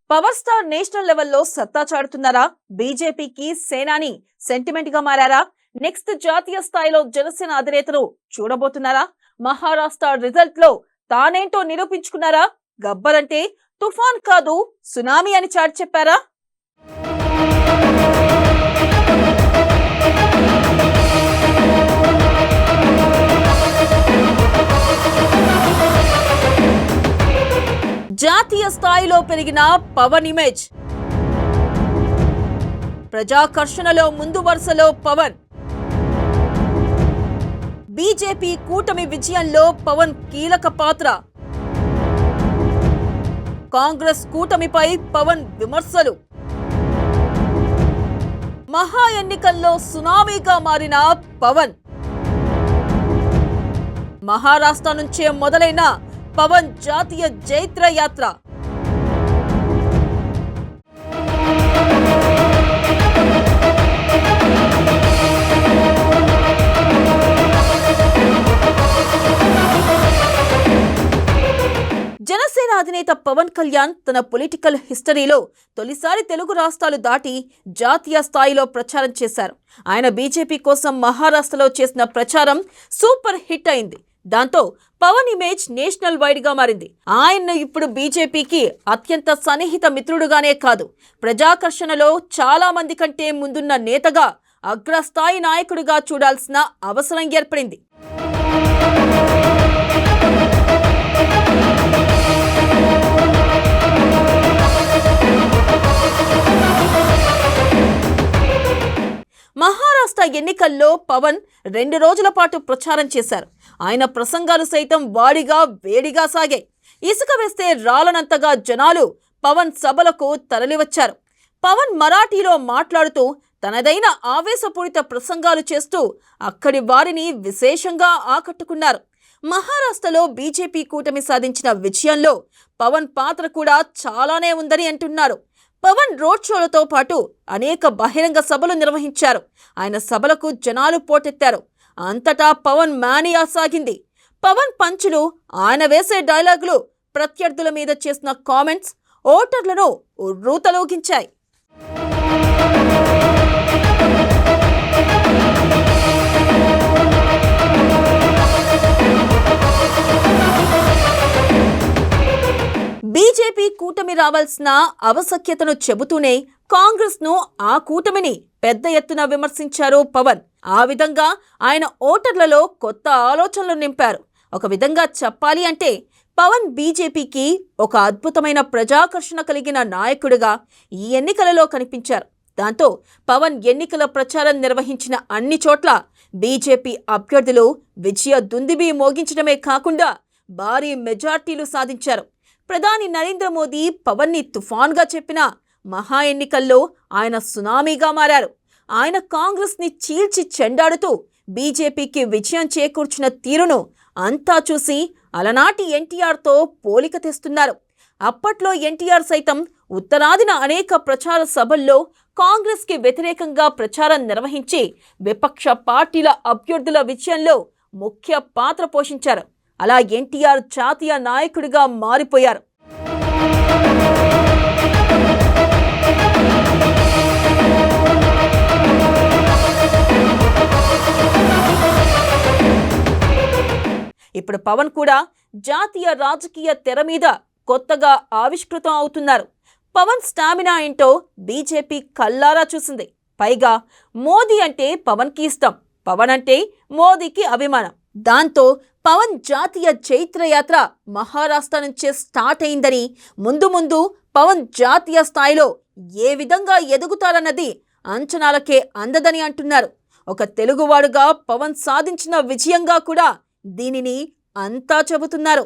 Power star national లెవెల్లో సత్తా చాటుతున్నారా? బీజేపీకి సేనాని సెంటిమెంట్ గా మారారా? నెక్స్ట్ జాతీయ స్థాయిలో జనసేన అధినేతను చూడబోతున్నారా? మహారాష్ట్ర రిజల్ట్ లో తానేంటో నిరూపించుకున్నారా? గబ్బర్ అంటే తుఫాన్ కాదు సునామీ అని చాటి చెప్పారా? జాతీయ స్థాయిలో పెరిగిన పవన్ ఇమేజ్, ప్రజాకర్షణలో ముందు వరుసలో పవన్. బీజేపీ కూటమి విజయంలో పవన్ కీలక పాత్ర. కాంగ్రెస్ కూటమిపై పవన్ విమర్శలు. మహా ఎన్నికల్లో సునామీగా మారిన పవన్. మహారాష్ట్ర నుంచే మొదలైన పవన్ జాతీయ జైత్ర యాత్ర. జనసేన అధినేత పవన్ కళ్యాణ్ తన పొలిటికల్ హిస్టరీలో తొలిసారి తెలుగు రాష్ట్రాలు దాటి జాతీయ స్థాయిలో ప్రచారం చేశారు. ఆయన బీజేపీ కోసం మహారాష్ట్రలో చేసిన ప్రచారం సూపర్ హిట్ అయింది. దాంతో పవన్ ఇమేజ్ నేషనల్ వైడ్ గా మారింది. ఆయన్ను ఇప్పుడు బీజేపీకి అత్యంత సన్నిహిత మిత్రుడుగానే కాదు, ప్రజాకర్షణలో చాలా మంది కంటే ముందున్న నేతగా, అగ్రస్థాయి నాయకుడిగా చూడాల్సిన అవసరం ఏర్పడింది. మహారాష్ట్ర ఎన్నికల్లో పవన్ 2 రోజుల పాటు ప్రచారం చేశారు. ఆయన ప్రసంగాలు సైతం వాడిగా వేడిగా సాగాయి. ఇసుక వేస్తే రాలనంతగా జనాలు పవన్ సభలకు తరలివచ్చారు. పవన్ మరాఠీలో మాట్లాడుతూ తనదైన ఆవేశపూరిత ప్రసంగాలు చేస్తూ అక్కడి వారిని విశేషంగా ఆకట్టుకున్నారు. మహారాష్ట్రలో బీజేపీ కూటమి సాధించిన విజయంలో పవన్ పాత్ర కూడా చాలానే ఉందని అంటున్నారు. పవన్ రోడ్ షోలతో పాటు అనేక బహిరంగ సభలు నిర్వహించారు. ఆయన సభలకు జనాలు పోటెత్తారు. అంతటా పవన్ మానియా సాగింది. పవన్ పంచులు, ఆయన వేసే డైలాగులు, ప్రత్యర్థుల మీద చేసిన కామెంట్స్ ఓటర్లను ఉర్రూతలూగించాయి. బీజేపీ కూటమి రావాల్సిన ఆవశ్యకతను చెబుతూనే కాంగ్రెస్ ను, ఆ కూటమిని పెద్ద ఎత్తున విమర్శించారు పవన్. ఆ విధంగా ఆయన ఓటర్లలో కొత్త ఆలోచనలు నింపారు. ఒక విధంగా చెప్పాలి అంటే పవన్ బీజేపీకి ఒక అద్భుతమైన ప్రజాకర్షణ కలిగిన నాయకుడిగా ఈ ఎన్నికలలో కనిపించారు. దాంతో పవన్ ఎన్నికల ప్రచారం నిర్వహించిన అన్ని చోట్ల బీజేపీ అభ్యర్థులు విజయ దుందుబి మోగించడమే కాకుండా భారీ మెజార్టీలు సాధించారు. ప్రధాని నరేంద్ర మోదీ పవన్ని తుఫాన్గా చెప్పిన మహా ఎన్నికల్లో ఆయన సునామీగా మారారు. ఆయన కాంగ్రెస్ని చీల్చి చెండాడుతూ బీజేపీకి విజయం చేకూర్చిన తీరును అంతా చూసి అలనాటి ఎన్టీఆర్తో పోలిక తెస్తున్నారు. అప్పట్లో ఎన్టీఆర్ సైతం ఉత్తరాదిన అనేక ప్రచార సభల్లో కాంగ్రెస్కి వ్యతిరేకంగా ప్రచారం నిర్వహించి విపక్ష పార్టీల అభ్యర్థుల విజయంలో ముఖ్య పాత్ర పోషించారు. అలా ఎన్టీఆర్ జాతీయ నాయకుడిగా మారిపోయారు. ఇప్పుడు పవన్ కూడా జాతీయ రాజకీయ తెర మీద కొత్తగా ఆవిష్కృతం అవుతున్నారు. పవన్ స్టామినా ఏంటో బీజేపీ కల్లారా చూసింది. పైగా మోదీ అంటే పవన్కి ఇష్టం, పవన్ అంటే మోదీకి అభిమానం. దాంతో పవన్ జాతీయ చైత్ర యాత్ర మహారాష్ట్ర నుంచే స్టార్ట్ అయిందని, ముందు ముందు పవన్ జాతీయ స్థాయిలో ఏ విధంగా ఎదుగుతారన్నది అంచనాలకే అందదని అంటున్నారు. ఒక తెలుగువాడుగా పవన్ సాధించిన విజయంగా కూడా దీనిని అంతా చెబుతున్నారు.